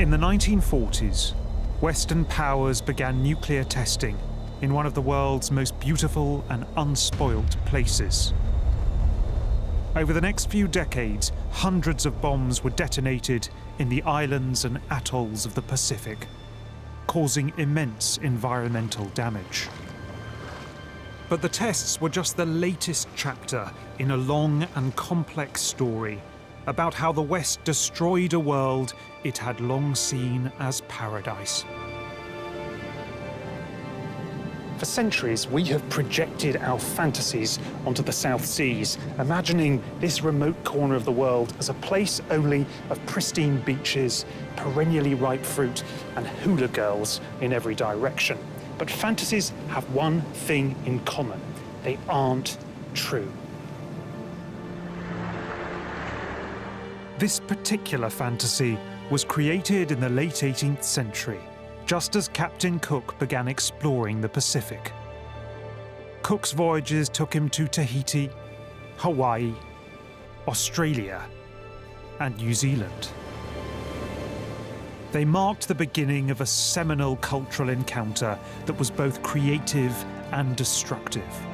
In the 1940s, Western powers began nuclear testing in one of the world's most beautiful and unspoilt places. Over the next few decades, hundreds of bombs were detonated in the islands and atolls of the Pacific, causing immense environmental damage. But the tests were just the latest chapter in a long and complex story about how the West destroyed a world it had long seen as paradise. For centuries, we have projected our fantasies onto the South Seas, imagining this remote corner of the world as a place only of pristine beaches, perennially ripe fruit, and hula girls in every direction. But fantasies have one thing in common: they aren't true. This particular fantasy was created in the late 18th century, just as Captain Cook began exploring the Pacific. Cook's voyages took him to Tahiti, Hawaii, Australia, and New Zealand. They marked the beginning of a seminal cultural encounter that was both creative and destructive.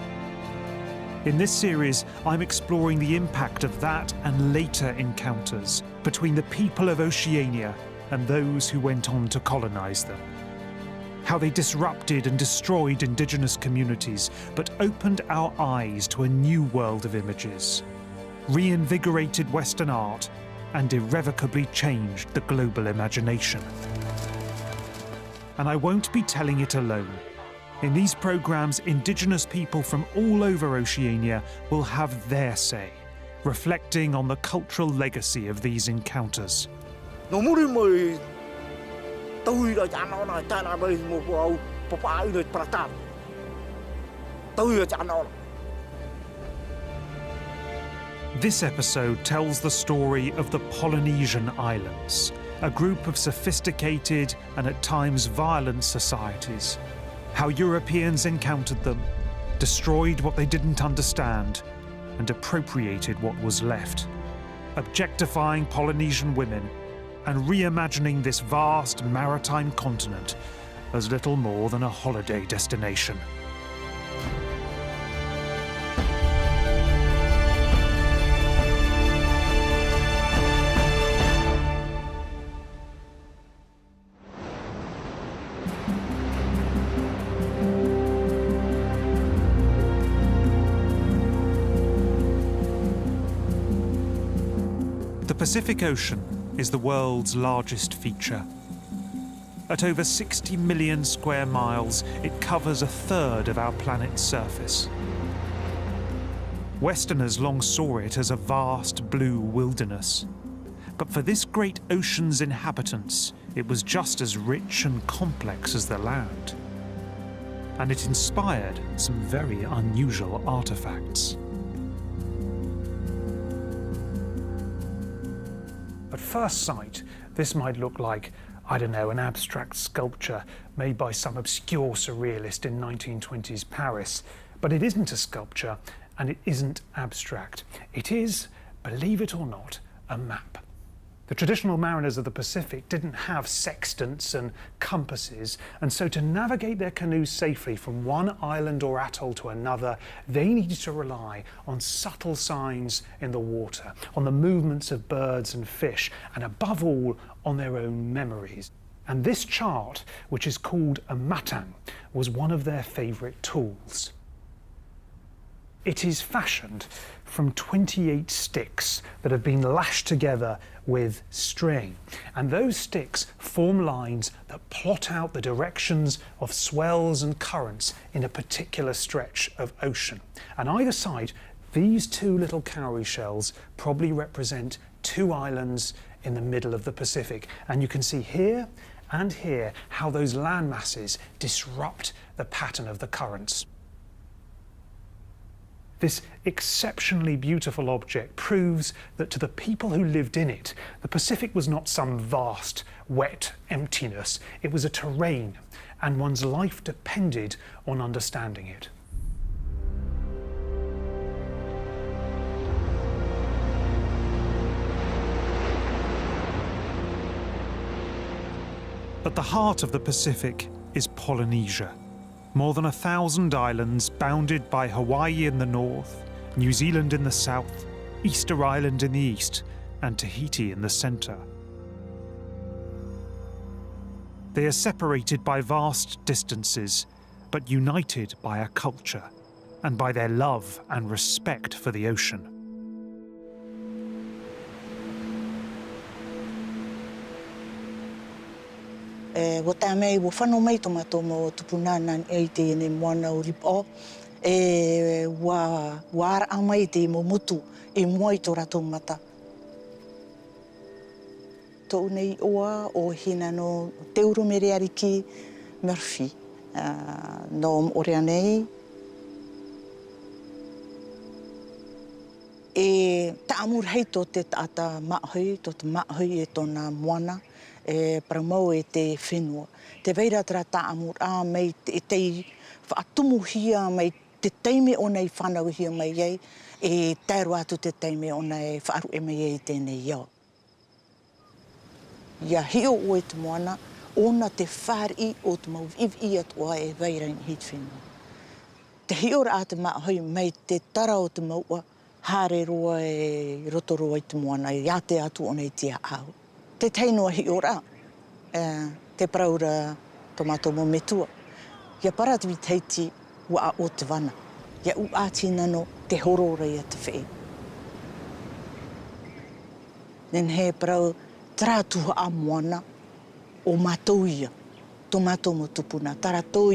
In this series, I'm exploring the impact of that and later encounters between the people of Oceania and those who went on to colonize them. How they disrupted and destroyed indigenous communities, but opened our eyes to a new world of images, reinvigorated Western art, and irrevocably changed the global imagination. And I won't be telling it alone. In these programs, indigenous people from all over Oceania will have their say, reflecting on the cultural legacy of these encounters. This episode tells the story of the Polynesian Islands, a group of sophisticated and at times violent societies. How Europeans encountered them, destroyed what they didn't understand, and appropriated what was left, objectifying Polynesian women and reimagining this vast maritime continent as little more than a holiday destination. The Pacific Ocean is the world's largest feature. At over 60 million square miles, it covers a third of our planet's surface. Westerners long saw it as a vast blue wilderness. But for this great ocean's inhabitants, it was just as rich and complex as the land. And it inspired some very unusual artifacts. At first sight, this might look like, I don't know, an abstract sculpture made by some obscure surrealist in 1920s Paris. But it isn't a sculpture, and it isn't abstract. It is, believe it or not, a map. The traditional mariners of the Pacific didn't have sextants and compasses, and so to navigate their canoes safely from one island or atoll to another, they needed to rely on subtle signs in the water, on the movements of birds and fish, and above all, on their own memories. And this chart, which is called a matang, was one of their favourite tools. It is fashioned from 28 sticks that have been lashed together with string. And those sticks form lines that plot out the directions of swells and currents in a particular stretch of ocean. And either side, these two little cowrie shells probably represent two islands in the middle of the Pacific. And you can see here and here how those land masses disrupt the pattern of the currents. This exceptionally beautiful object proves that to the people who lived in it, the Pacific was not some vast, wet emptiness. It was a terrain, and one's life depended on understanding it. At the heart of the Pacific is Polynesia, more than 1,000 islands bounded by Hawaii in the north, New Zealand in the south, Easter Island in the east, and Tahiti in the centre. They are separated by vast distances, but united by a culture and by their love and respect for the ocean. Wa tāmei wa whanau mai tomato mo tupunana e te ne moana o ripo. Wa ara mai te mo mutu e mua I tō rato mata. Tō nei oa o hina no te urumere ariki Murphy. No orea nei. E taamur hei tō te tata mahui, tō te mahui e tōna moana. Paramau e te whenua. Te veira tera taamur a mei te whaatumuhia mei te teime o nei whanauhia mei ei, e tēru atu te teime o nei whaaru e mei ei tēnei iau. Ia hio o e te moana, ona te whāri o te mau iwi atua e veira I hit whenua. Te hio ra te mahui mei te tara o te maua, hare roa e rotoroa I te moana, e ate atu o nei tia au. Te teinoa hio ra, te paraura tomato mo metua. Ia paratiwi teiti wa o te wana. Ia u ati nano te horora ia te whee. Nen he parau trātuha a moana o mātou ia. Tomato mo tupuna. Taratou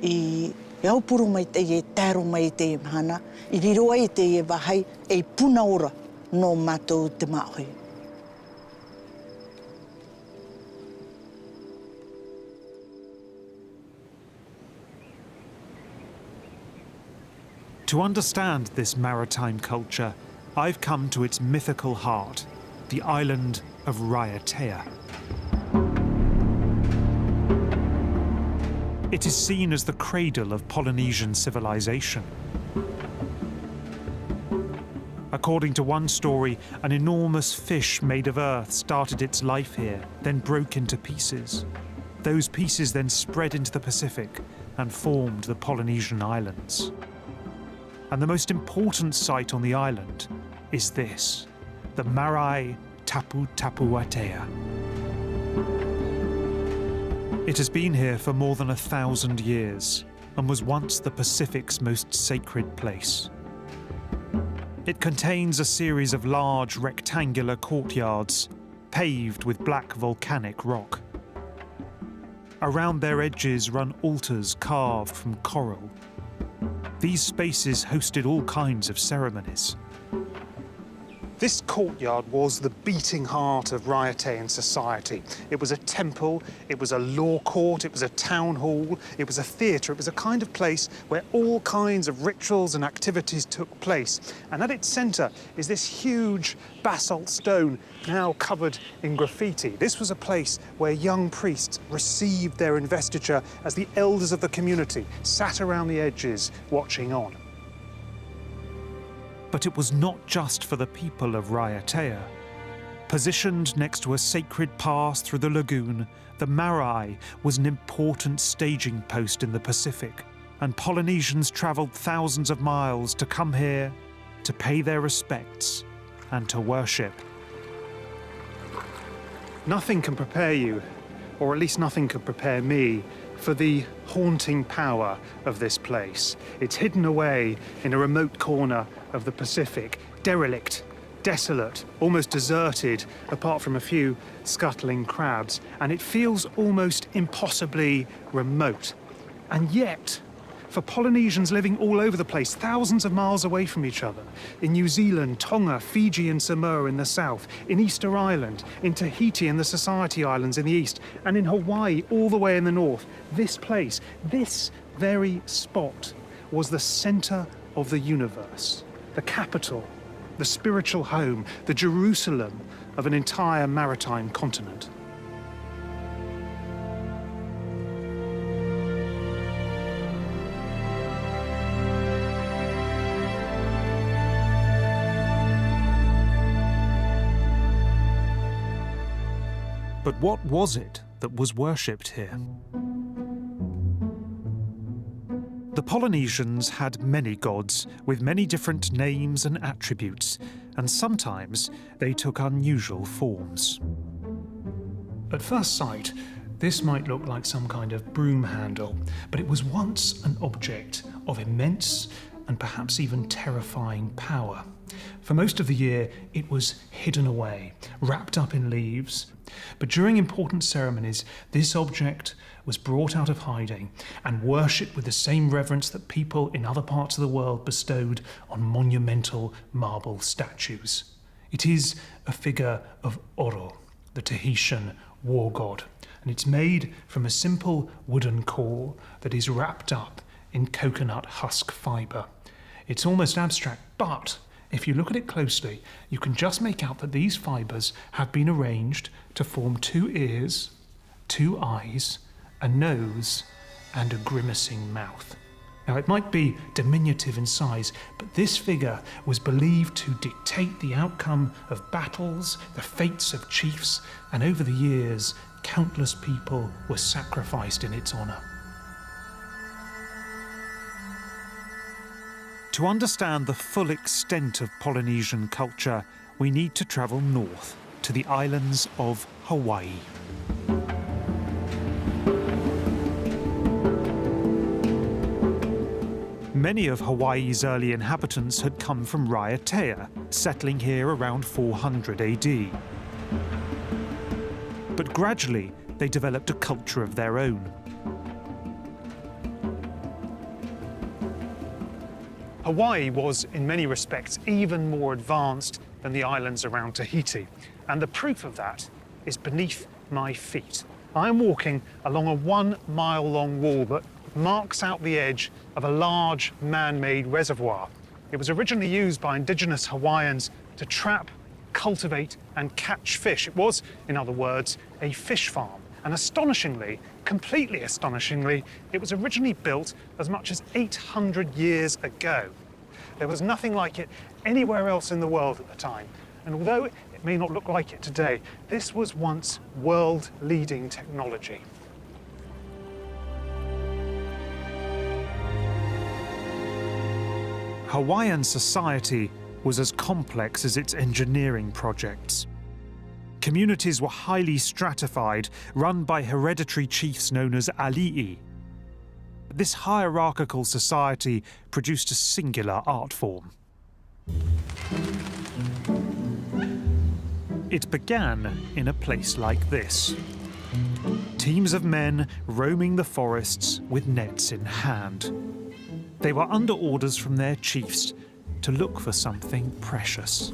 I aupuru mai te e tāro mai te e mahana. I riroa I te e wahai e puna ora no mātou te mahui. To understand this maritime culture, I've come to its mythical heart, the island of Raiatea. It is seen as the cradle of Polynesian civilization. According to one story, an enormous fish made of earth started its life here, then broke into pieces. Those pieces then spread into the Pacific and formed the Polynesian islands. And the most important site on the island is this, the Marae Taputapuatea. It has been here for more than 1,000 years and was once the Pacific's most sacred place. It contains a series of large rectangular courtyards paved with black volcanic rock. Around their edges run altars carved from coral. These spaces hosted all kinds of ceremonies. This courtyard was the beating heart of Raiatean society. It was a temple, it was a law court, it was a town hall, it was a theatre, it was a kind of place where all kinds of rituals and activities took place. And at its centre is this huge basalt stone now covered in graffiti. This was a place where young priests received their investiture as the elders of the community, sat around the edges watching on. But it was not just for the people of Raiatea. Positioned next to a sacred pass through the lagoon, the Marae was an important staging post in the Pacific, and Polynesians travelled thousands of miles to come here to pay their respects and to worship. Nothing can prepare you, or at least nothing could prepare me, for the haunting power of this place. It's hidden away in a remote corner of the Pacific, derelict, desolate, almost deserted, apart from a few scuttling crabs, and it feels almost impossibly remote. And yet, for Polynesians living all over the place, thousands of miles away from each other, in New Zealand, Tonga, Fiji and Samoa in the south, in Easter Island, in Tahiti and the Society Islands in the east, and in Hawaii all the way in the north, this place, this very spot, was the centre of the universe, the capital, the spiritual home, the Jerusalem of an entire maritime continent. But what was it that was worshipped here. The Polynesians had many gods with many different names and attributes, and sometimes they took unusual forms. At first sight, this might look like some kind of broom handle, but it was once an object of immense and perhaps even terrifying power. For most of the year, it was hidden away, wrapped up in leaves. But during important ceremonies, this object was brought out of hiding and worshipped with the same reverence that people in other parts of the world bestowed on monumental marble statues. It is a figure of Oro, the Tahitian war god, and it's made from a simple wooden caul that is wrapped up in coconut husk fibre. It's almost abstract, but if you look at it closely, you can just make out that these fibres have been arranged to form 2 ears, 2 eyes, a nose, and a grimacing mouth. Now, it might be diminutive in size, but this figure was believed to dictate the outcome of battles, the fates of chiefs, and over the years, countless people were sacrificed in its honour. To understand the full extent of Polynesian culture, we need to travel north to the islands of Hawaii. Many of Hawaii's early inhabitants had come from Raiatea, settling here around 400 AD. But gradually, they developed a culture of their own. Hawaii was, in many respects, even more advanced than the islands around Tahiti. And the proof of that is beneath my feet. I'm walking along a 1-mile-long wall that marks out the edge of a large man-made reservoir. It was originally used by indigenous Hawaiians to trap, cultivate, and catch fish. It was, in other words, a fish farm. And astonishingly, completely astonishingly, it was originally built as much as 800 years ago. There was nothing like it anywhere else in the world at the time. And although it may not look like it today, this was once world-leading technology. Hawaiian society was as complex as its engineering projects. Communities were highly stratified, run by hereditary chiefs known as ali'i. This hierarchical society produced a singular art form. It began in a place like this. Teams of men roaming the forests with nets in hand. They were under orders from their chiefs to look for something precious.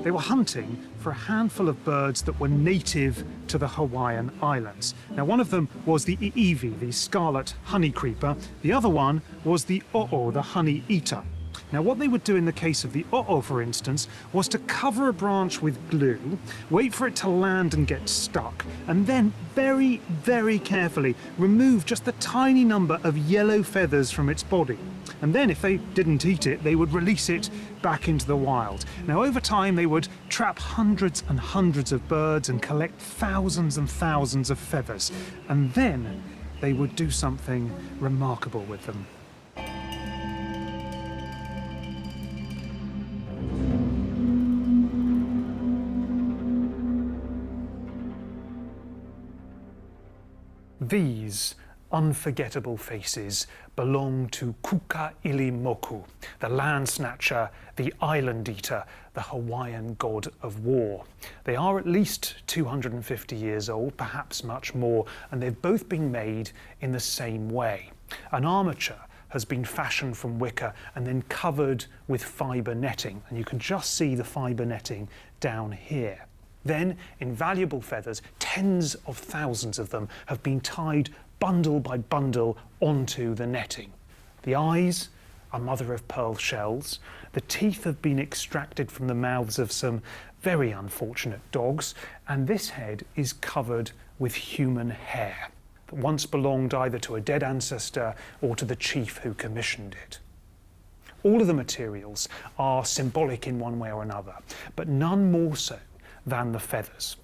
They were hunting for a handful of birds that were native to the Hawaiian Islands. Now, one of them was the i'iwi, the scarlet honey creeper. The other one was the o'o, the honey eater. Now, what they would do in the case of the o'o, for instance, was to cover a branch with glue, wait for it to land and get stuck, and then very, very carefully remove just the tiny number of yellow feathers from its body. And then, if they didn't eat it, they would release it back into the wild. Now, over time, they would trap hundreds and hundreds of birds and collect thousands and thousands of feathers. And then they would do something remarkable with them. These unforgettable faces belong to Kukailimoku, the land snatcher, the island eater, the Hawaiian god of war. They are at least 250 years old, perhaps much more, and they've both been made in the same way. An armature has been fashioned from wicker and then covered with fibre netting, and you can just see the fibre netting down here. Then, in valuable feathers, tens of thousands of them have been tied bundle by bundle onto the netting. The eyes are mother-of-pearl shells. The teeth have been extracted from the mouths of some very unfortunate dogs, and this head is covered with human hair that once belonged either to a dead ancestor or to the chief who commissioned it. All of the materials are symbolic in one way or another, but none more so than the feathers.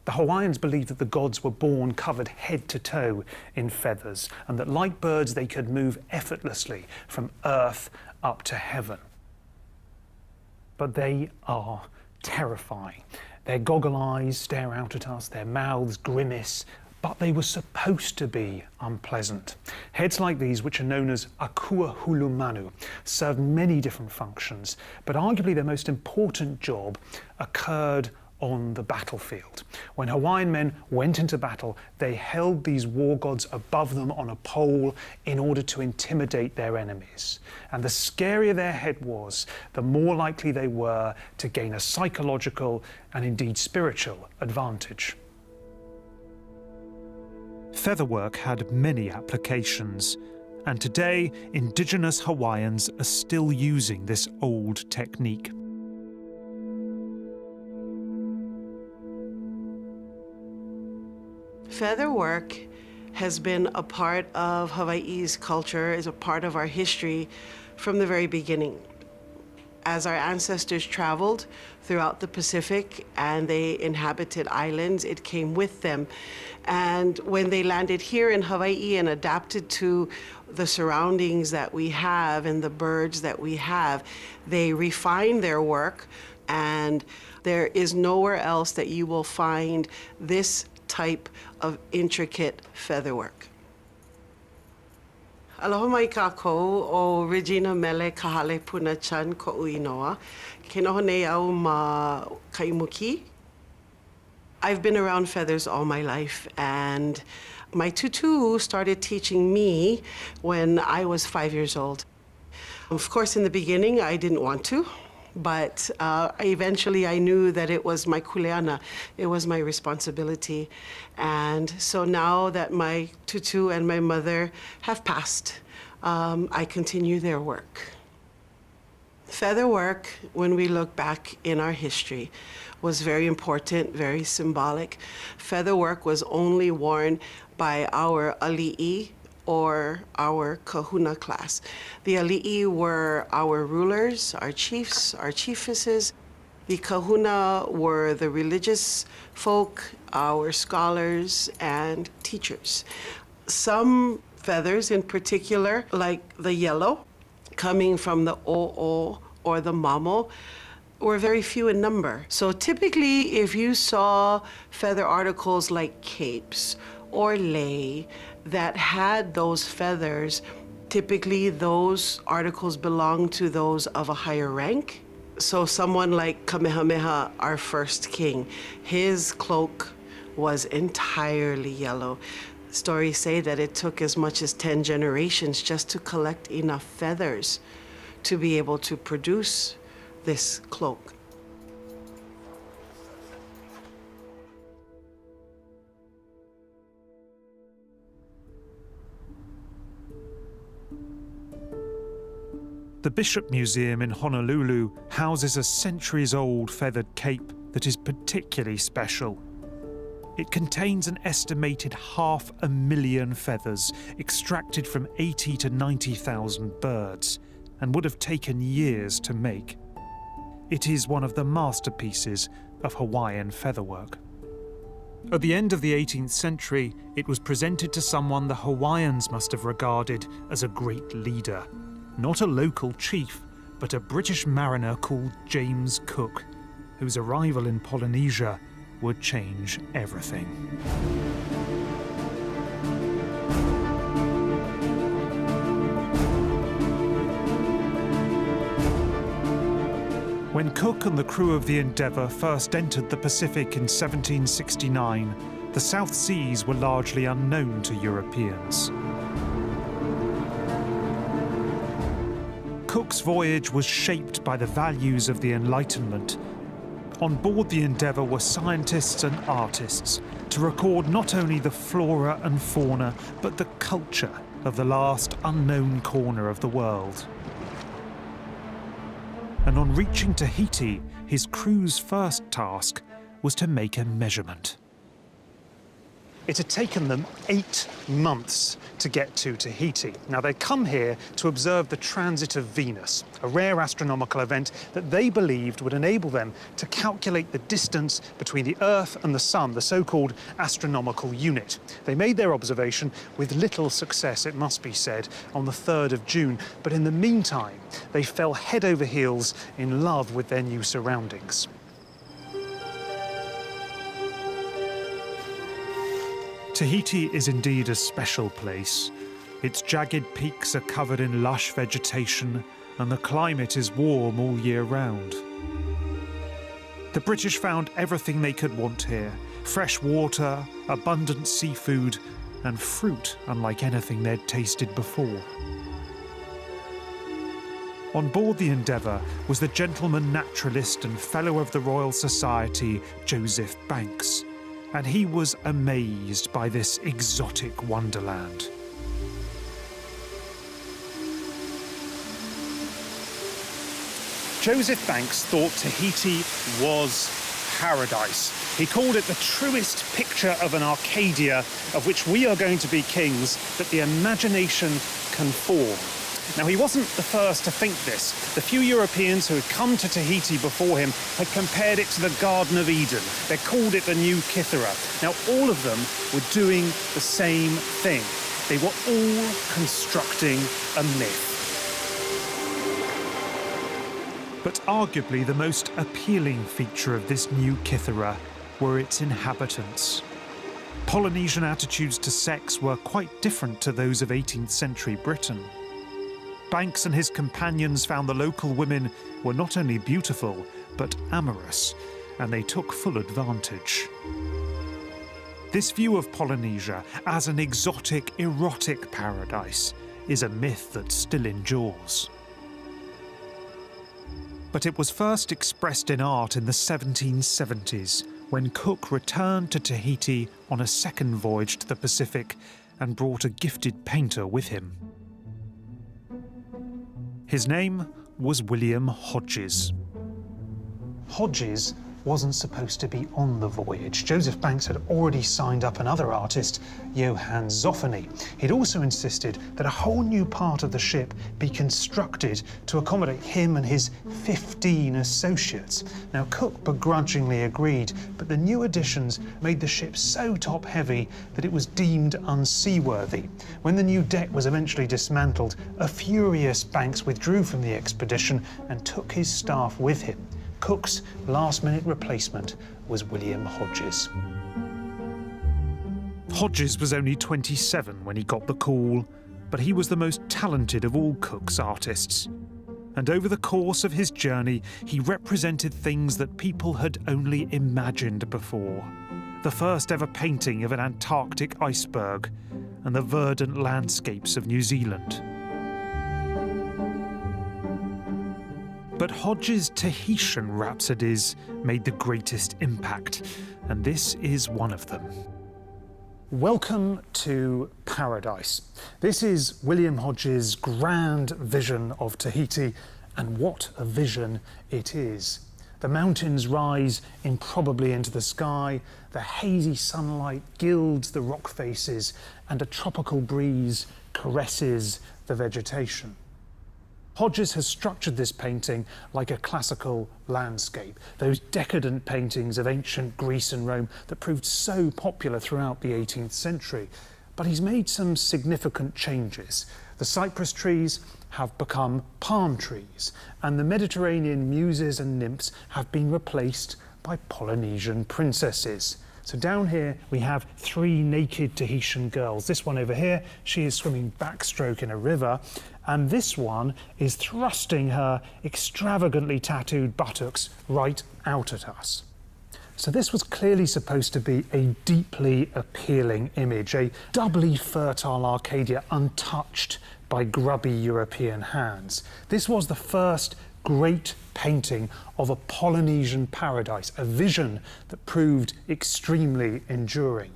The Hawaiians believed that the gods were born covered head to toe in feathers, and that like birds they could move effortlessly from earth up to heaven. But they are terrifying. Their goggle eyes stare out at us, their mouths grimace, but they were supposed to be unpleasant. Heads like these, which are known as akua hulumanu, served many different functions, but arguably their most important job occurred on the battlefield. When Hawaiian men went into battle, they held these war gods above them on a pole in order to intimidate their enemies. And the scarier their head was, the more likely they were to gain a psychological and indeed spiritual advantage. Featherwork had many applications, and today indigenous Hawaiians are still using this old technique. Featherwork has been a part of Hawaii's culture, is a part of our history from the very beginning. As our ancestors traveled throughout the Pacific and they inhabited islands, it came with them. And when they landed here in Hawaii and adapted to the surroundings that we have and the birds that we have, they refined their work, and there is nowhere else that you will find this type of intricate featherwork. Aloha mai kākou o Regina Mele Kahale Puna Chan ko uinoa. Ke noho nei au ma kaimuki. I've been around feathers all my life, and my tutu started teaching me when I was 5 years old. Of course, in the beginning, I didn't want to. But eventually I knew that it was my kuleana, it was my responsibility. And so now that my tutu and my mother have passed, I continue their work. Featherwork, when we look back in our history, was very important, very symbolic. Featherwork was only worn by our ali'i, or our kahuna class. The ali'i were our rulers, our chiefs, our chiefesses. The kahuna were the religious folk, our scholars and teachers. Some feathers in particular, like the yellow, coming from the o'o or the mamo, were very few in number. So typically, if you saw feather articles like capes or lei that had those feathers, typically those articles belonged to those of a higher rank. So someone like Kamehameha, our first king, his cloak was entirely yellow. Stories say that it took as much as 10 generations just to collect enough feathers to be able to produce this cloak. The Bishop Museum in Honolulu houses a centuries-old feathered cape that is particularly special. It contains an estimated 500,000 feathers extracted from 80 to 90,000 birds, and would have taken years to make. It is one of the masterpieces of Hawaiian featherwork. At the end of the 18th century, it was presented to someone the Hawaiians must have regarded as a great leader. Not a local chief, but a British mariner called James Cook, whose arrival in Polynesia would change everything. When Cook and the crew of the Endeavour first entered the Pacific in 1769, the South Seas were largely unknown to Europeans. Cook's voyage was shaped by the values of the Enlightenment. On board the Endeavour were scientists and artists to record not only the flora and fauna, but the culture of the last unknown corner of the world. And on reaching Tahiti, his crew's first task was to make a measurement. It had taken them 8 months to get to Tahiti. Now, they come here to observe the transit of Venus, a rare astronomical event that they believed would enable them to calculate the distance between the Earth and the Sun, the so-called astronomical unit. They made their observation with little success, it must be said, on the 3rd of June. But in the meantime, they fell head over heels in love with their new surroundings. Tahiti is indeed a special place. Its jagged peaks are covered in lush vegetation, and the climate is warm all year round. The British found everything they could want here: fresh water, abundant seafood, and fruit unlike anything they'd tasted before. On board the Endeavour was the gentleman naturalist and Fellow of the Royal Society, Joseph Banks, and he was amazed by this exotic wonderland. Joseph Banks thought Tahiti was paradise. He called it the truest picture of an Arcadia of which we are going to be kings that the imagination can form. Now, he wasn't the first to think this. The few Europeans who had come to Tahiti before him had compared it to the Garden of Eden. They called it the New Kythera. Now, all of them were doing the same thing. They were all constructing a myth. But arguably the most appealing feature of this New Kythera were its inhabitants. Polynesian attitudes to sex were quite different to those of 18th century Britain. Banks and his companions found the local women were not only beautiful, but amorous, and they took full advantage. This view of Polynesia as an exotic, erotic paradise is a myth that still endures. But it was first expressed in art in the 1770s, when Cook returned to Tahiti on a second voyage to the Pacific and brought a gifted painter with him. His name was William Hodges. Hodges wasn't supposed to be on the voyage. Joseph Banks had already signed up another artist, Johann Zoffany. He'd also insisted that a whole new part of the ship be constructed to accommodate him and his 15 associates. Now, Cook begrudgingly agreed, but the new additions made the ship so top-heavy that it was deemed unseaworthy. When the new deck was eventually dismantled, a furious Banks withdrew from the expedition and took his staff with him. Cook's last-minute replacement was William Hodges. Hodges was only 27 when he got the call, but he was the most talented of all Cook's artists. And over the course of his journey, he represented things that people had only imagined before. The first ever painting of an Antarctic iceberg and the verdant landscapes of New Zealand. But Hodges' Tahitian rhapsodies made the greatest impact, and this is one of them. Welcome to paradise. This is William Hodges' grand vision of Tahiti, and what a vision it is. The mountains rise improbably into the sky, the hazy sunlight gilds the rock faces, and a tropical breeze caresses the vegetation. Hodges has structured this painting like a classical landscape, those decadent paintings of ancient Greece and Rome that proved so popular throughout the 18th century. But he's made some significant changes. The cypress trees have become palm trees, and the Mediterranean muses and nymphs have been replaced by Polynesian princesses. So down here we have 3 naked Tahitian girls. This one over here, she is swimming backstroke in a river, and this one is thrusting her extravagantly tattooed buttocks right out at us. So this was clearly supposed to be a deeply appealing image, a doubly fertile Arcadia untouched by grubby European hands. This was the first great painting of a Polynesian paradise, a vision that proved extremely enduring.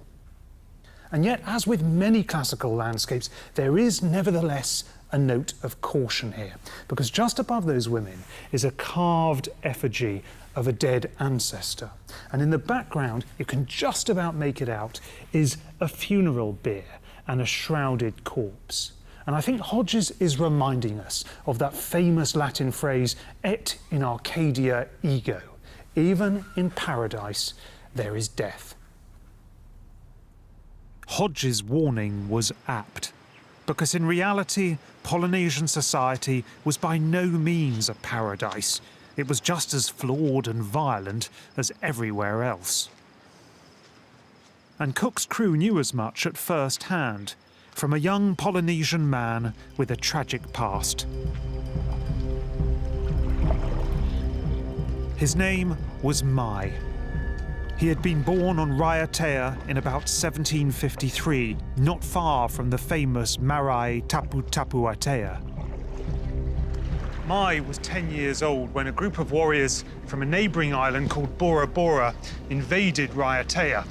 And yet, as with many classical landscapes, there is nevertheless a note of caution here, because just above those women is a carved effigy of a dead ancestor. And in the background, you can just about make it out, is a funeral bier. and a shrouded corpse. And I think Hodges is reminding us of that famous Latin phrase, et in Arcadia ego. Even in paradise, there is death. Hodges' warning was apt, because in reality, Polynesian society was by no means a paradise. It was just as flawed and violent as everywhere else. And Cook's crew knew as much at first hand, from a young Polynesian man with a tragic past. His name was Mai. He had been born on Raiatea in about 1753, not far from the famous Marae Taputapuatea. Mai was 10 years old when a group of warriors from a neighbouring island called Bora Bora invaded Raiatea.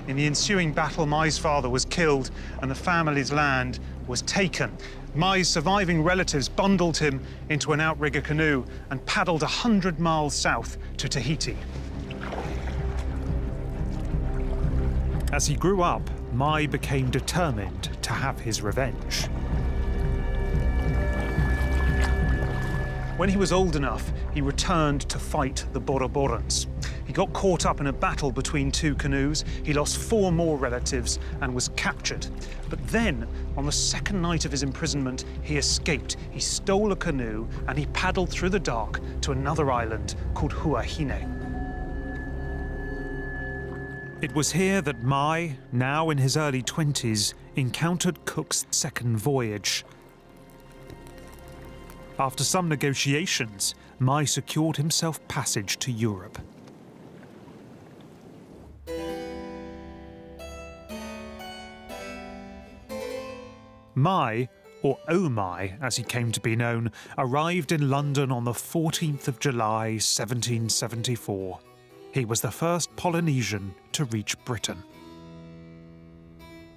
In the ensuing battle, Mai's father was killed and the family's land was taken. Mai's surviving relatives bundled him into an outrigger canoe and paddled 100 miles south to Tahiti. As he grew up, Mai became determined to have his revenge. When he was old enough, he returned to fight the Bora Borans. He got caught up in a battle between two canoes. He lost 4 more relatives and was captured. But then, on the second night of his imprisonment, he escaped. He stole a canoe and he paddled through the dark to another island called Huahine. It was here that Mai, now in his early 20s, encountered Cook's second voyage. After some negotiations, Mai secured himself passage to Europe. Mai, or Omai as he came to be known, arrived in London on the 14th of July 1774. He was the first Polynesian to reach Britain.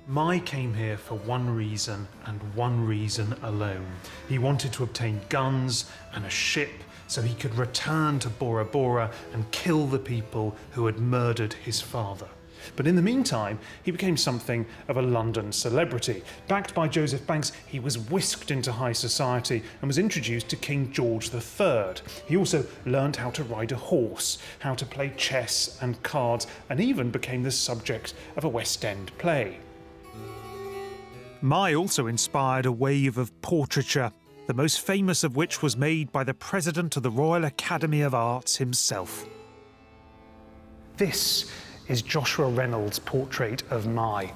Mai came here for one reason and one reason alone. He wanted to obtain guns and a ship so he could return to Bora Bora and kill the people who had murdered his father. But in the meantime, he became something of a London celebrity. Backed by Joseph Banks, he was whisked into high society and was introduced to King George III. He also learned how to ride a horse, how to play chess and cards, and even became the subject of a West End play. Mai also inspired a wave of portraiture, the most famous of which was made by the President of the Royal Academy of Arts himself. This is Joshua Reynolds' portrait of Mai.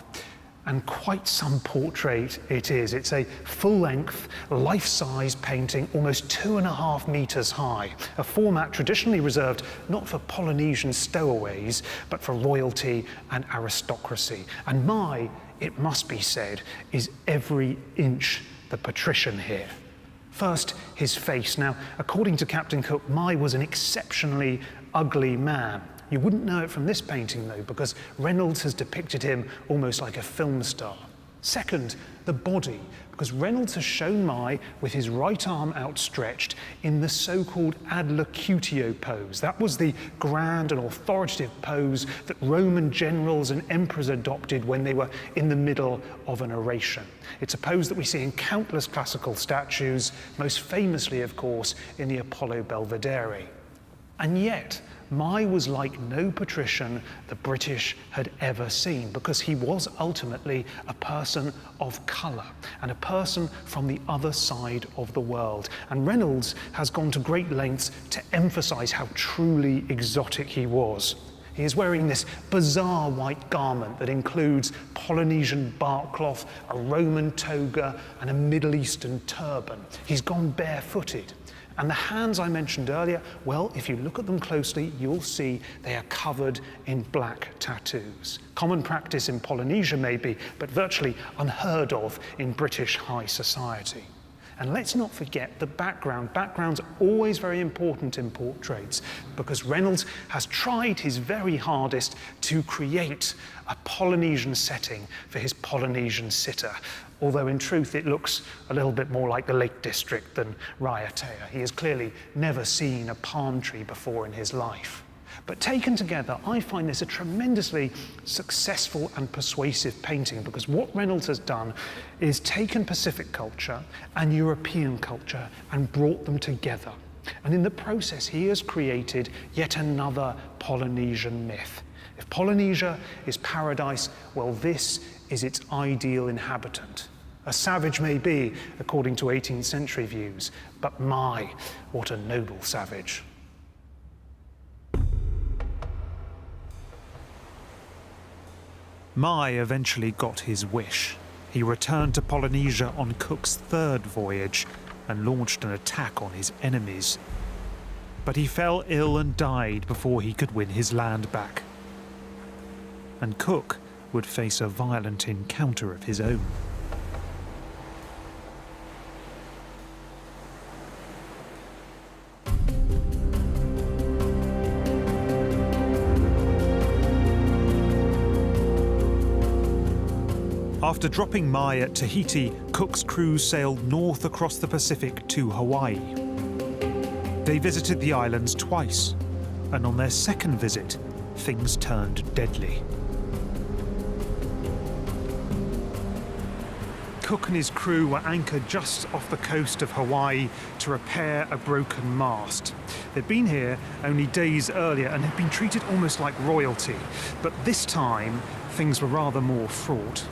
And quite some portrait it is. It's a full-length, life-size painting, almost 2.5 metres high, a format traditionally reserved not for Polynesian stowaways, but for royalty and aristocracy. And Mai, it must be said, is every inch the patrician here. First, his face. Now, according to Captain Cook, Mai was an exceptionally ugly man. You wouldn't know it from this painting, though, because Reynolds has depicted him almost like a film star. Second, the body, because Reynolds has shown Mai with his right arm outstretched in the so-called adlocutio pose. That was the grand and authoritative pose that Roman generals and emperors adopted when they were in the middle of an oration. It's a pose that we see in countless classical statues, most famously, of course, in the Apollo Belvedere. And yet, Mai was like no patrician the British had ever seen, because he was ultimately a person of colour and a person from the other side of the world. And Reynolds has gone to great lengths to emphasise how truly exotic he was. He is wearing this bizarre white garment that includes Polynesian bark cloth, a Roman toga, and a Middle Eastern turban. He's gone barefooted. And the hands I mentioned earlier, well, if you look at them closely, you'll see they are covered in black tattoos. Common practice in Polynesia maybe, but virtually unheard of in British high society. And let's not forget the background. Background's always very important in portraits, because Reynolds has tried his very hardest to create a Polynesian setting for his Polynesian sitter. Although in truth it looks a little bit more like the Lake District than Raiatea. He has clearly never seen a palm tree before in his life. But taken together, I find this a tremendously successful and persuasive painting, because what Reynolds has done is taken Pacific culture and European culture and brought them together. And in the process, he has created yet another Polynesian myth. If Polynesia is paradise, well, this is its ideal inhabitant. A savage may be, according to 18th century views, but my, what a noble savage. Mai eventually got his wish. He returned to Polynesia on Cook's third voyage and launched an attack on his enemies. But he fell ill and died before he could win his land back. And Cook would face a violent encounter of his own. After dropping Mai at Tahiti, Cook's crew sailed north across the Pacific to Hawaii. They visited the islands twice, and on their second visit, things turned deadly. Cook and his crew were anchored just off the coast of Hawaii to repair a broken mast. They'd been here only days earlier and had been treated almost like royalty, but this time things were rather more fraught.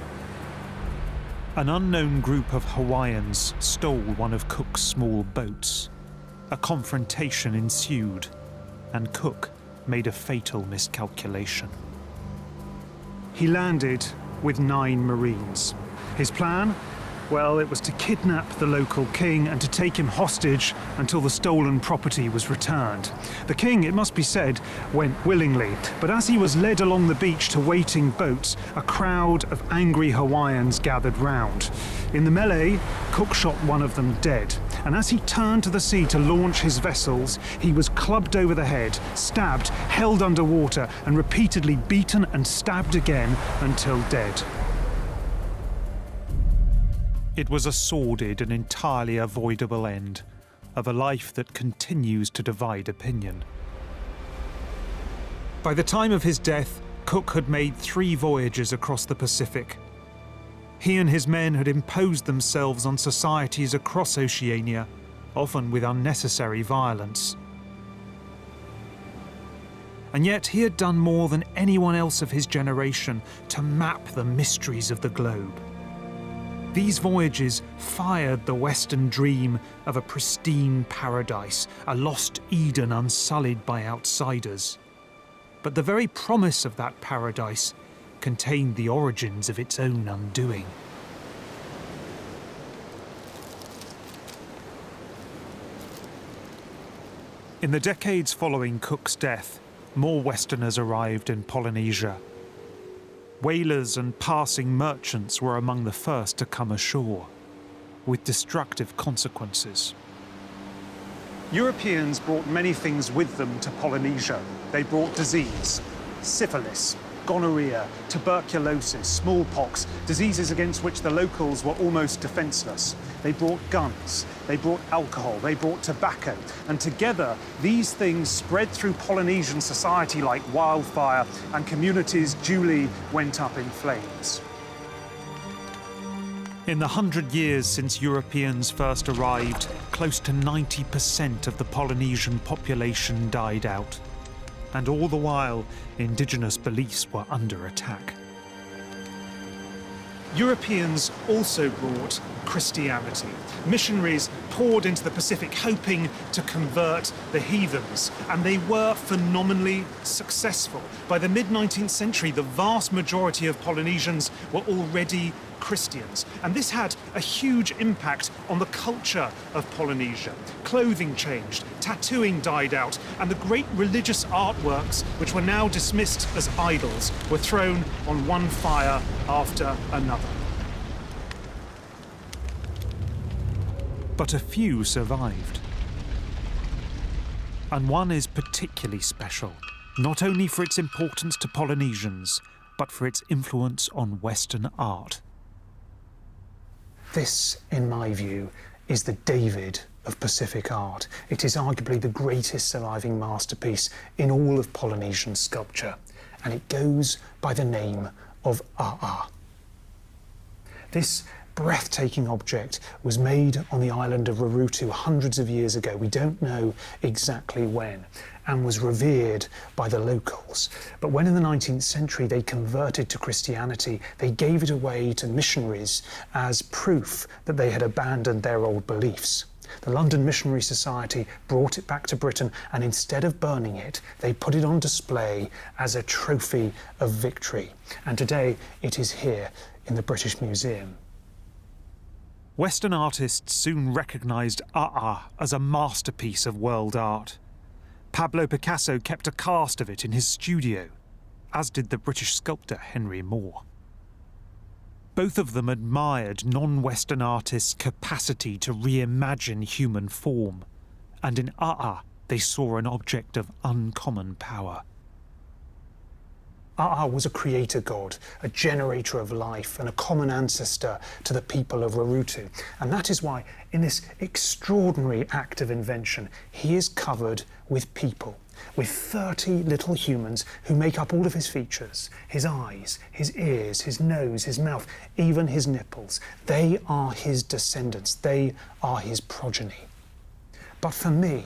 An unknown group of Hawaiians stole one of Cook's small boats. A confrontation ensued, and Cook made a fatal miscalculation. He landed with 9 Marines. His plan? Well, it was to kidnap the local king and to take him hostage until the stolen property was returned. The king, it must be said, went willingly, but as he was led along the beach to waiting boats, a crowd of angry Hawaiians gathered round. In the melee, Cook shot one of them dead, and as he turned to the sea to launch his vessels, he was clubbed over the head, stabbed, held underwater, and repeatedly beaten and stabbed again until dead. It was a sordid and entirely avoidable end of a life that continues to divide opinion. By the time of his death, Cook had made 3 voyages across the Pacific. He and his men had imposed themselves on societies across Oceania, often with unnecessary violence. And yet he had done more than anyone else of his generation to map the mysteries of the globe. These voyages fired the Western dream of a pristine paradise, a lost Eden unsullied by outsiders. But the very promise of that paradise contained the origins of its own undoing. In the decades following Cook's death, more Westerners arrived in Polynesia. Whalers and passing merchants were among the first to come ashore, with destructive consequences. Europeans brought many things with them to Polynesia. They brought disease, syphilis, gonorrhea, tuberculosis, smallpox, diseases against which the locals were almost defenseless. They brought guns, they brought alcohol, they brought tobacco, and together these things spread through Polynesian society like wildfire, and communities duly went up in flames. In the 100 years since Europeans first arrived, close to 90% of the Polynesian population died out. And all the while, indigenous beliefs were under attack. Europeans also brought Christianity. Missionaries poured into the Pacific hoping to convert the heathens, and they were phenomenally successful. By the mid-19th century, the vast majority of Polynesians were already Christians, and this had a huge impact on the culture of Polynesia. Clothing changed, tattooing died out, and the great religious artworks, which were now dismissed as idols, were thrown on one fire after another. But a few survived. And one is particularly special, not only for its importance to Polynesians, but for its influence on Western art. This, in my view, is the David of Pacific art. It is arguably the greatest surviving masterpiece in all of Polynesian sculpture, and it goes by the name of A'a. This breathtaking object was made on the island of Raiatea hundreds of years ago, we don't know exactly when, and was revered by the locals. But when in the 19th century they converted to Christianity, they gave it away to missionaries as proof that they had abandoned their old beliefs. The London Missionary Society brought it back to Britain, and instead of burning it, they put it on display as a trophy of victory. And today it is here in the British Museum. Western artists soon recognised A'a as a masterpiece of world art. Pablo Picasso kept a cast of it in his studio, as did the British sculptor Henry Moore. Both of them admired non-Western artists' capacity to reimagine human form, and in A'a they saw an object of uncommon power. A'a was a creator god, a generator of life and a common ancestor to the people of Raiatea. And that is why, in this extraordinary act of invention, he is covered with people, with 30 little humans who make up all of his features, his eyes, his ears, his nose, his mouth, even his nipples. They are his descendants, they are his progeny. But for me,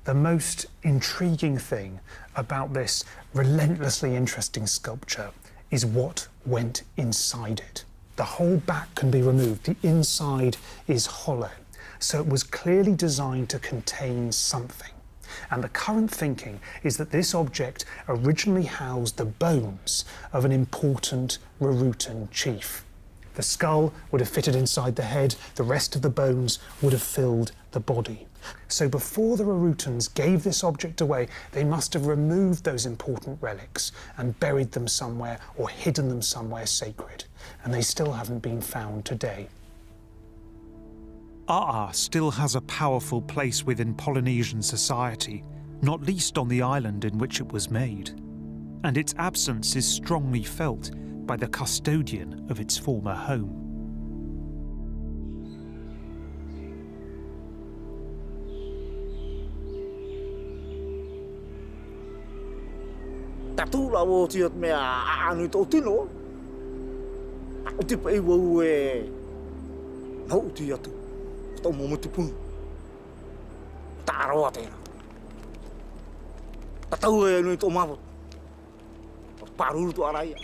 the most intriguing thing about this relentlessly interesting sculpture is what went inside it. The whole back can be removed, the inside is hollow, so it was clearly designed to contain something. And the current thinking is that this object originally housed the bones of an important Raiatean chief. The skull would have fitted inside the head, the rest of the bones would have filled the body. So before the Raiateans gave this object away, they must have removed those important relics and buried them somewhere or hidden them somewhere sacred. And they still haven't been found today. A'a still has a powerful place within Polynesian society, not least on the island in which it was made. And its absence is strongly felt by the custodian of its former home. Tatu la wo tiot me a anu to tino. O te pai wo e no ti atu. To mo mo tupun. Ta ro te. Tatu e anu to ma. Paru to arai.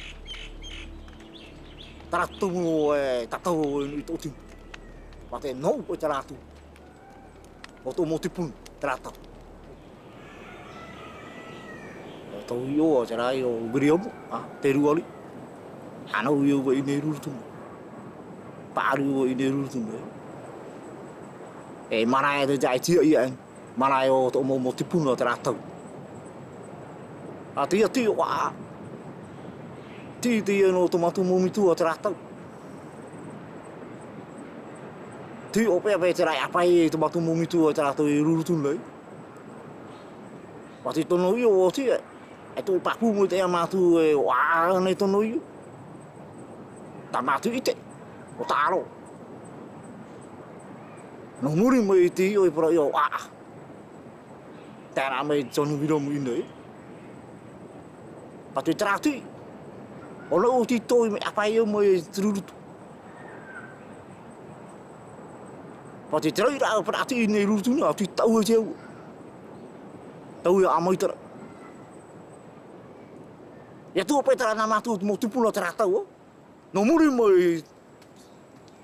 Tatu mo e tatu anu to tin. Pate no o taratu. O to mo tupun trata. Tau yo jara yo griom te ruali ana yo go ine rutu paru go ine rutu e mana e jai ti ai mana yo to mo tipuno tra tau ti wa ti no to matu mo mitu tra tau ti o pe tra apa e to matu mo mitu tra tau rutu le pati to no yo ti itu papu mo te amatu e wa nei to no yu tamatu ite o taro no muri mo iti o pro yo a tara mai tonu biro mo ine pati trati o lo ti to me apa yo mo truru pati troi ra prati nei rutu no ti tau je tau ya amoi tra ya tu apa tra nama tu mo tupulo tra tau no muri mo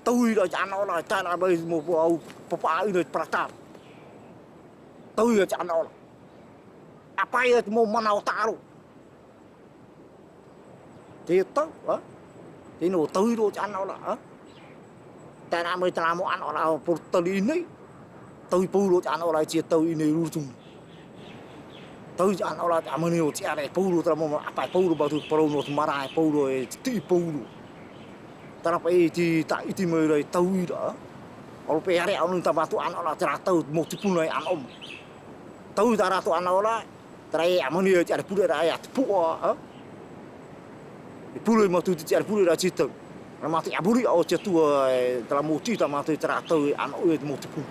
tau ira jana ola tana bai mo au papa ira prata tau ira jana ola apa ya mo mana o taro te tau te no tau ira jana ola tana mai tra mo an ola portali nei tau pulo jana ola che tau ine rutung tau jan ola amani o tiare paulo tra mo apa paulo batu pro no mara paulo e ti paulo tara pa e ti ta iti mo rai tau ira o pe are anu ta batu an ola tra tau mo ti puno an om tau tara to an ola tra e amani o tiare pulo ra ya pu e pulo mo tu tiare pulo ra chito na mati aburi o chetu tra mo ti ta mati tra tau an o mo ti puno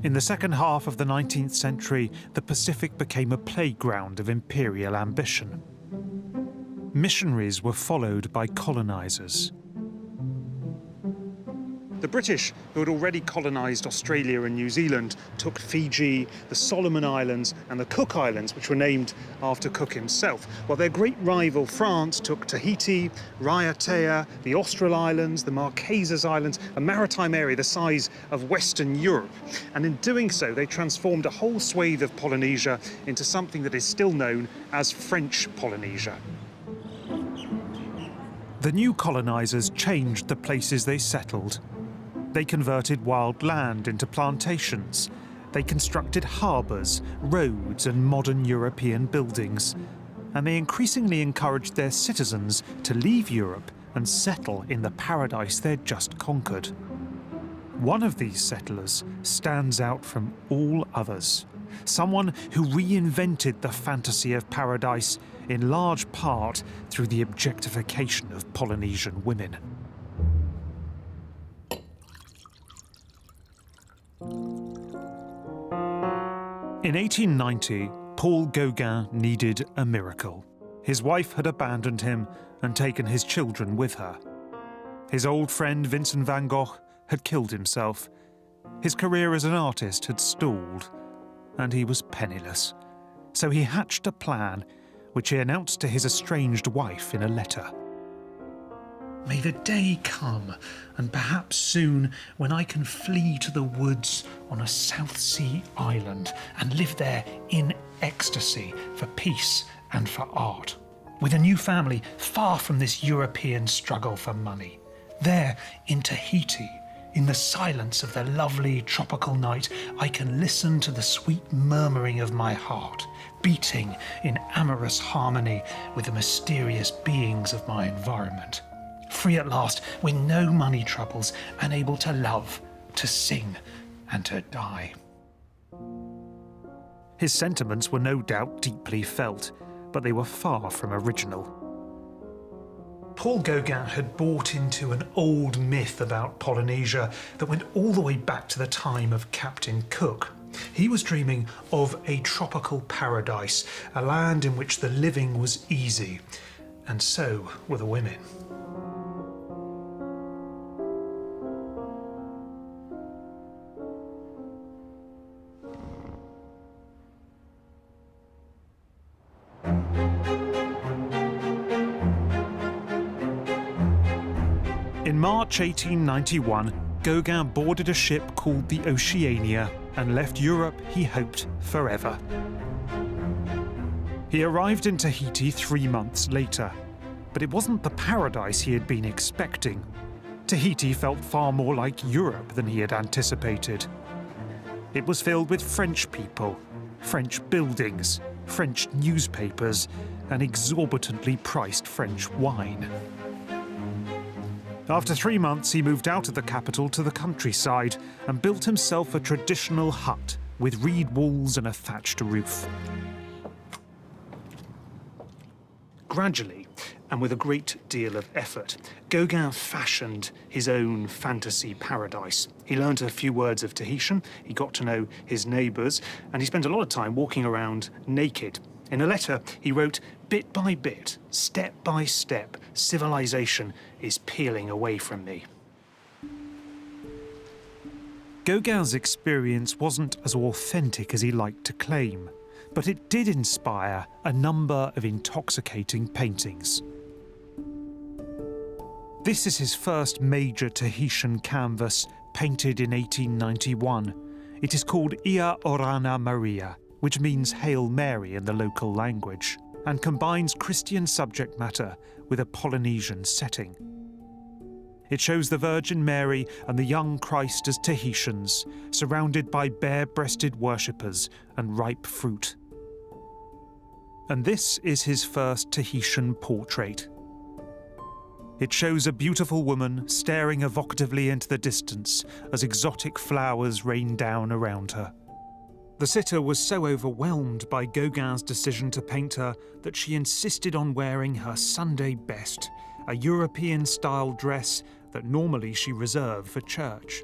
In the second half of the 19th century, the Pacific became a playground of imperial ambition. Missionaries were followed by colonisers. The British, who had already colonised Australia and New Zealand, took Fiji, the Solomon Islands and the Cook Islands, which were named after Cook himself, while their great rival France took Tahiti, Raiatea, the Austral Islands, the Marquesas Islands, a maritime area the size of Western Europe. And in doing so, they transformed a whole swathe of Polynesia into something that is still known as French Polynesia. The new colonisers changed the places they settled. They converted wild land into plantations. They constructed harbours, roads and modern European buildings. And they increasingly encouraged their citizens to leave Europe and settle in the paradise they'd just conquered. One of these settlers stands out from all others. Someone who reinvented the fantasy of paradise in large part through the objectification of Polynesian women. In 1890, Paul Gauguin needed a miracle. His wife had abandoned him and taken his children with her. His old friend Vincent van Gogh had killed himself. His career as an artist had stalled, and he was penniless. So he hatched a plan, which he announced to his estranged wife in a letter. May the day come, and perhaps soon, when I can flee to the woods on a South Sea island and live there in ecstasy for peace and for art, with a new family far from this European struggle for money. There, in Tahiti, in the silence of the lovely tropical night, I can listen to the sweet murmuring of my heart, beating in amorous harmony with the mysterious beings of my environment. Free at last, with no money troubles, and able to love, to sing, and to die. His sentiments were no doubt deeply felt, but they were far from original. Paul Gauguin had bought into an old myth about Polynesia that went all the way back to the time of Captain Cook. He was dreaming of a tropical paradise, a land in which the living was easy, and so were the women. In March 1891, Gauguin boarded a ship called the Oceania and left Europe, he hoped, forever. He arrived in Tahiti 3 months later, but it wasn't the paradise he had been expecting. Tahiti felt far more like Europe than he had anticipated. It was filled with French people, French buildings, French newspapers, and exorbitantly priced French wine. After 3 months, he moved out of the capital to the countryside and built himself a traditional hut with reed walls and a thatched roof. Gradually, and with a great deal of effort, Gauguin fashioned his own fantasy paradise. He learnt a few words of Tahitian, he got to know his neighbours, and he spent a lot of time walking around naked. In a letter, he wrote, "Bit by bit, step by step, civilization is peeling away from me." Gauguin's experience wasn't as authentic as he liked to claim, but it did inspire a number of intoxicating paintings. This is his first major Tahitian canvas, painted in 1891. It is called Ia Orana Maria, which means Hail Mary in the local language, and combines Christian subject matter with a Polynesian setting. It shows the Virgin Mary and the young Christ as Tahitians, surrounded by bare-breasted worshippers and ripe fruit. And this is his first Tahitian portrait. It shows a beautiful woman staring evocatively into the distance as exotic flowers rain down around her. The sitter was so overwhelmed by Gauguin's decision to paint her that she insisted on wearing her Sunday best, a European-style dress that normally she reserved for church.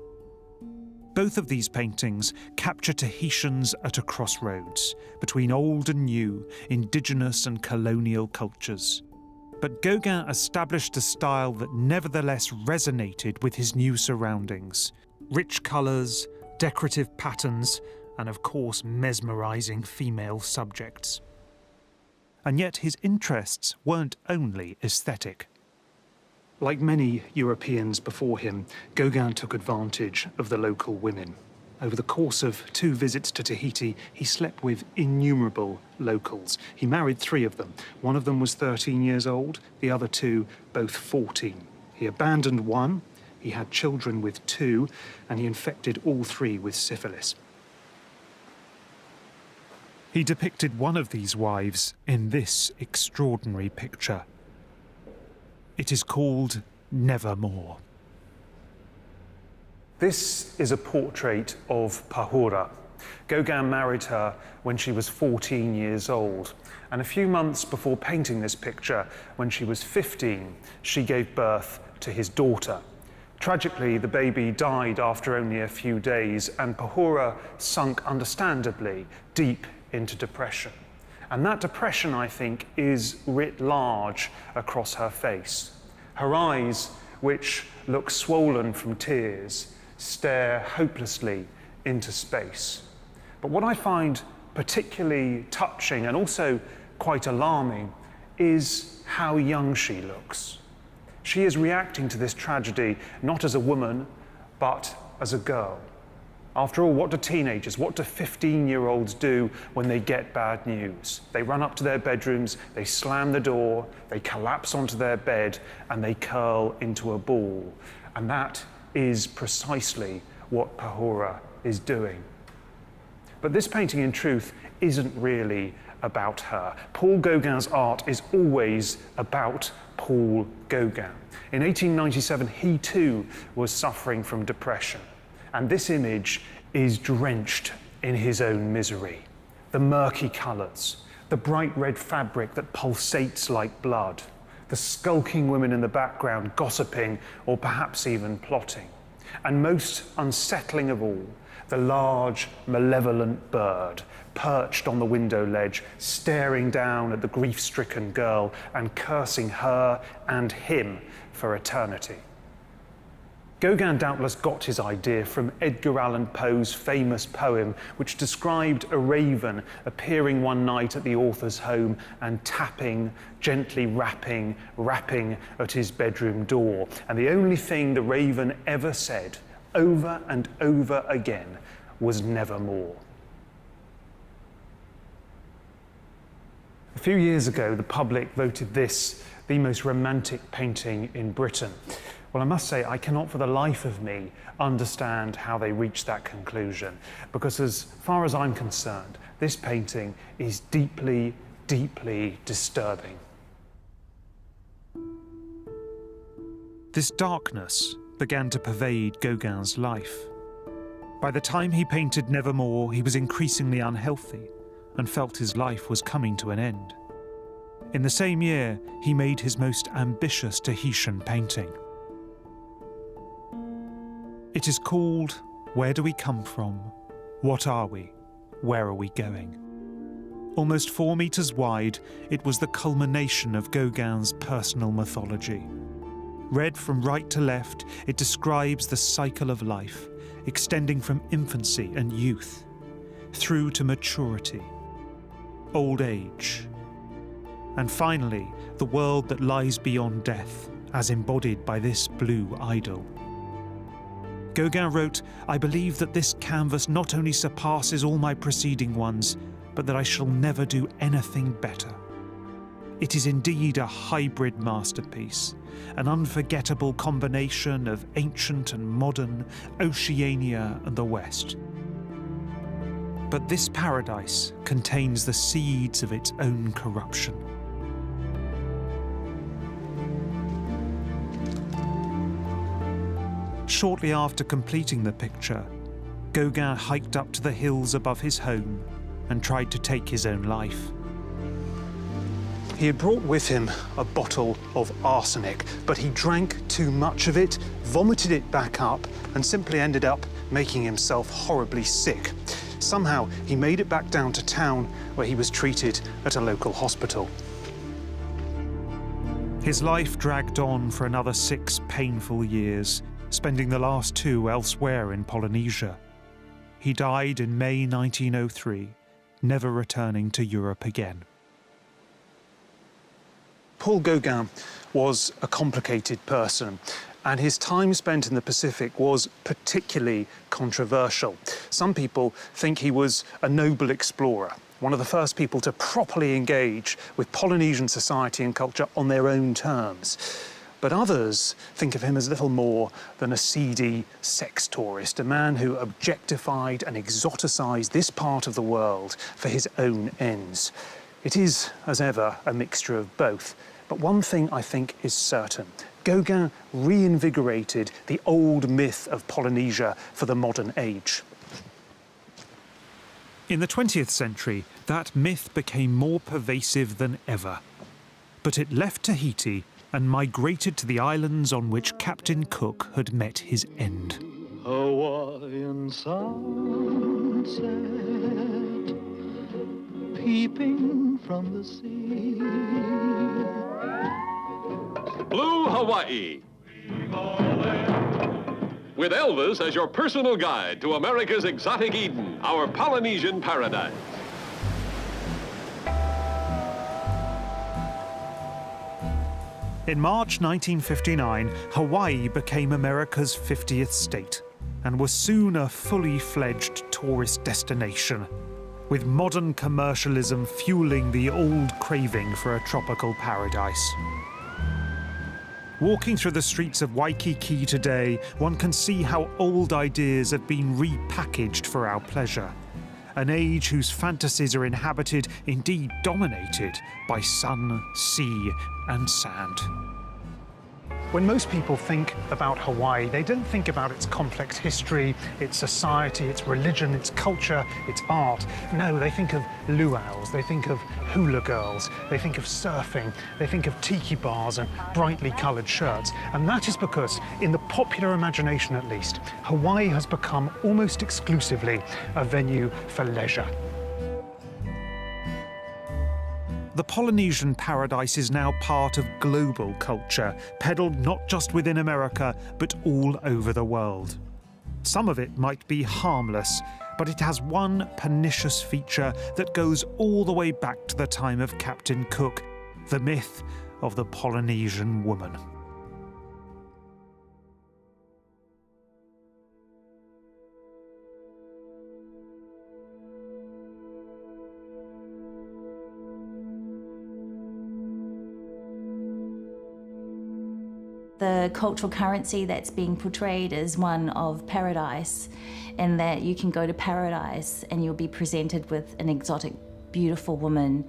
Both of these paintings capture Tahitians at a crossroads between old and new, indigenous and colonial cultures. But Gauguin established a style that nevertheless resonated with his new surroundings. Rich colours, decorative patterns, and of course mesmerising female subjects. And yet his interests weren't only aesthetic. Like many Europeans before him, Gauguin took advantage of the local women. Over the course of 2 visits to Tahiti, he slept with innumerable locals. He married 3 of them. One of them was 13 years old, the other 2 both 14. He abandoned one, he had children with 2, and he infected all 3 with syphilis. He depicted one of these wives in this extraordinary picture. It is called Nevermore. This is a portrait of Pahura. Gauguin married her when she was 14 years old. And a few months before painting this picture, when she was 15, she gave birth to his daughter. Tragically, the baby died after only a few days, and Pahura sunk understandably deep into depression. And that depression, I think, is writ large across her face. Her eyes, which look swollen from tears, stare hopelessly into space. But what I find particularly touching and also quite alarming is how young she looks. She is reacting to this tragedy not as a woman, but as a girl. After all, what do teenagers, what do 15-year-olds do when they get bad news? They run up to their bedrooms, they slam the door, they collapse onto their bed, and they curl into a ball. And that is precisely what Pahura is doing. But this painting, in truth, isn't really about her. Paul Gauguin's art is always about Paul Gauguin. In 1897, he too was suffering from depression. And this image is drenched in his own misery. The murky colours, the bright red fabric that pulsates like blood, the skulking women in the background gossiping or perhaps even plotting. And most unsettling of all, the large, malevolent bird perched on the window ledge, staring down at the grief-stricken girl and cursing her and him for eternity. Gauguin doubtless got his idea from Edgar Allan Poe's famous poem, which described a raven appearing one night at the author's home and tapping, gently rapping at his bedroom door. And the only thing the raven ever said, over and over again, was nevermore. A few years ago, the public voted this the most romantic painting in Britain. Well, I must say, I cannot for the life of me understand how they reached that conclusion, because as far as I'm concerned, this painting is deeply, deeply disturbing. This darkness began to pervade Gauguin's life. By the time he painted Nevermore, he was increasingly unhealthy and felt his life was coming to an end. In the same year, he made his most ambitious Tahitian painting. It is called Where Do We Come From? What Are We? Where Are We Going? Almost 4 meters wide, it was the culmination of Gauguin's personal mythology. Read from right to left, it describes the cycle of life, extending from infancy and youth, through to maturity, old age, and finally, the world that lies beyond death, as embodied by this blue idyll. Gauguin wrote, "I believe that this canvas not only surpasses all my preceding ones, but that I shall never do anything better. It is indeed a hybrid masterpiece, an unforgettable combination of ancient and modern, Oceania and the West. But this paradise contains the seeds of its own corruption." Shortly after completing the picture, Gauguin hiked up to the hills above his home and tried to take his own life. He had brought with him a bottle of arsenic, but he drank too much of it, vomited it back up, and simply ended up making himself horribly sick. Somehow, he made it back down to town, where he was treated at a local hospital. His life dragged on for another 6 painful years, spending the last 2 elsewhere in Polynesia. He died in May 1903, never returning to Europe again. Paul Gauguin was a complicated person, and his time spent in the Pacific was particularly controversial. Some people think he was a noble explorer, one of the first people to properly engage with Polynesian society and culture on their own terms. But others think of him as little more than a seedy sex tourist, a man who objectified and exoticized this part of the world for his own ends. It is, as ever, a mixture of both. But one thing I think is certain. Gauguin reinvigorated the old myth of Polynesia for the modern age. In the 20th century, that myth became more pervasive than ever. But it left Tahiti and migrated to the islands on which Captain Cook had met his end. Hawaiian sunset peeping from the sea. Blue Hawaii. With Elvis as your personal guide to America's exotic Eden, our Polynesian paradise. In March 1959, Hawaii became America's 50th state and was soon a fully fledged tourist destination, with modern commercialism fueling the old craving for a tropical paradise. Walking through the streets of Waikiki today, one can see how old ideas have been repackaged for our pleasure. An age whose fantasies are inhabited, indeed dominated, by sun, sea and sand. When most people think about Hawaii, they don't think about its complex history, its society, its religion, its culture, its art. No, they think of luau's, they think of hula girls, they think of surfing, they think of tiki bars and brightly coloured shirts. And that is because, in the popular imagination at least, Hawaii has become almost exclusively a venue for leisure. The Polynesian paradise is now part of global culture, peddled not just within America, but all over the world. Some of it might be harmless, but it has one pernicious feature that goes all the way back to the time of Captain Cook, the myth of the Polynesian woman. The cultural currency that's being portrayed is one of paradise, and that you can go to paradise and you'll be presented with an exotic, beautiful woman.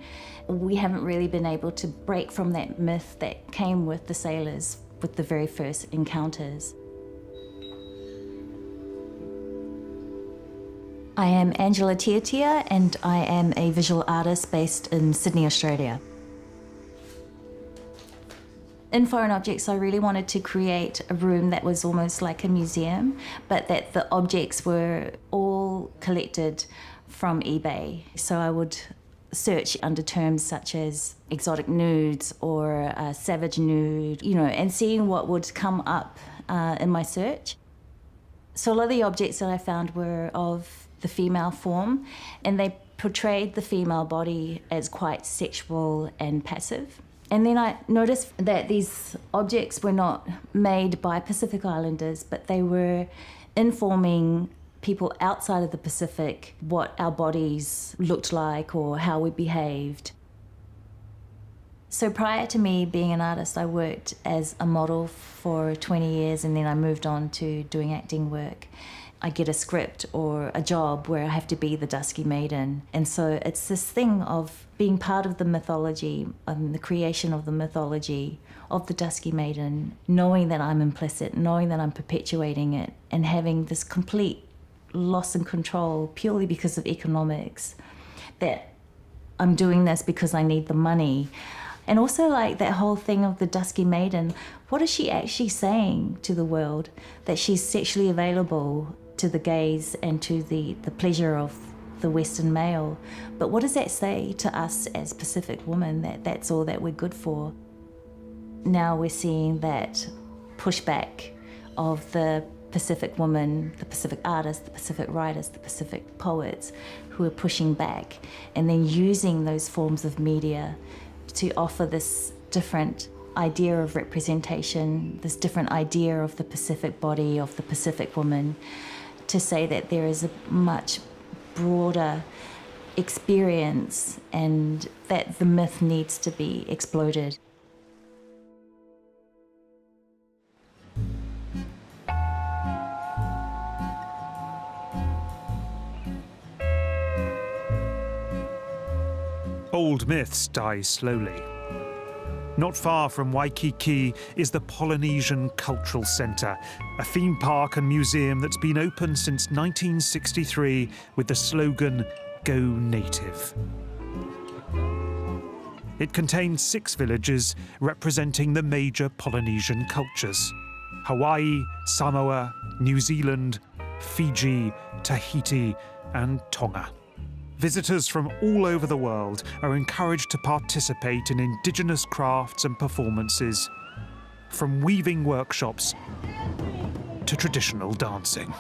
We haven't really been able to break from that myth that came with the sailors with the very first encounters. I am Angela Tiatia, and I am a visual artist based in Sydney, Australia. In Foreign Objects, I really wanted to create a room that was almost like a museum, but that the objects were all collected from eBay. So I would search under terms such as exotic nudes or savage nude, and seeing what would come up in my search. So a lot of the objects that I found were of the female form, and they portrayed the female body as quite sexual and passive. And then I noticed that these objects were not made by Pacific Islanders, but they were informing people outside of the Pacific what our bodies looked like or how we behaved. So prior to me being an artist, I worked as a model for 20 years, and then I moved on to doing acting work. I get a script or a job where I have to be the Dusky Maiden. And so it's this thing of being part of the mythology, the creation of the mythology of the Dusky Maiden, knowing that I'm implicit, knowing that I'm perpetuating it, and having this complete loss in control purely because of economics, that I'm doing this because I need the money. And also like that whole thing of the Dusky Maiden, what is she actually saying to the world? That she's sexually available to the gaze and to the pleasure of the Western male. But what does that say to us as Pacific women, that that's all that we're good for? Now we're seeing that pushback of the Pacific woman, the Pacific artists, the Pacific writers, the Pacific poets who are pushing back and then using those forms of media to offer this different idea of representation, this different idea of the Pacific body, of the Pacific woman, to say that there is a much broader experience and that the myth needs to be exploded. Old myths die slowly. Not far from Waikiki is the Polynesian Cultural Centre, a theme park and museum that's been open since 1963 with the slogan, Go Native. It contains 6 villages representing the major Polynesian cultures: Hawaii, Samoa, New Zealand, Fiji, Tahiti and Tonga. Visitors from all over the world are encouraged to participate in indigenous crafts and performances, from weaving workshops to traditional dancing.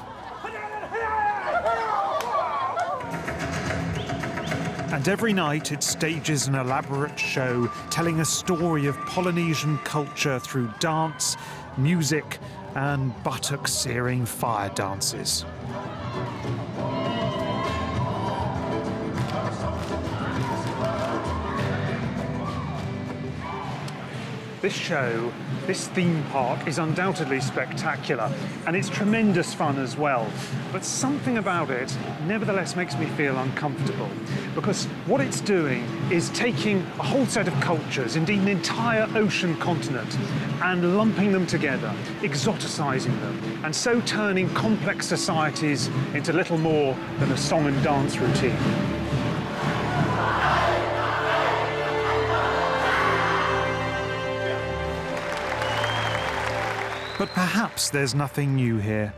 And every night it stages an elaborate show telling a story of Polynesian culture through dance, music and buttock-searing fire dances. This show, this theme park, is undoubtedly spectacular, and it's tremendous fun as well. But something about it nevertheless makes me feel uncomfortable, because what it's doing is taking a whole set of cultures, indeed an entire ocean continent, and lumping them together, exoticizing them, and so turning complex societies into little more than a song and dance routine. But perhaps there's nothing new here.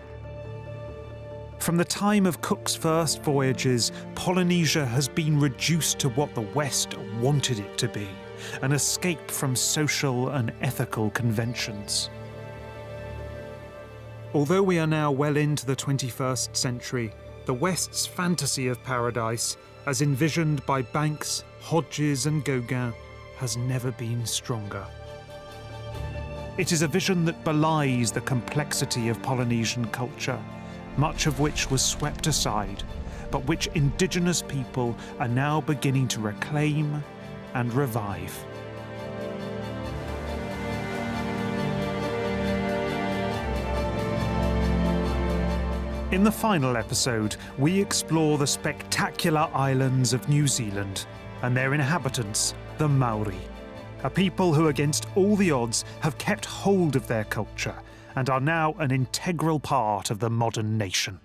From the time of Cook's first voyages, Polynesia has been reduced to what the West wanted it to be, an escape from social and ethical conventions. Although we are now well into the 21st century, the West's fantasy of paradise, as envisioned by Banks, Hodges and Gauguin, has never been stronger. It is a vision that belies the complexity of Polynesian culture, much of which was swept aside, but which indigenous people are now beginning to reclaim and revive. In the final episode, we explore the spectacular islands of New Zealand and their inhabitants, the Maori. A people who, against all the odds, have kept hold of their culture and are now an integral part of the modern nation.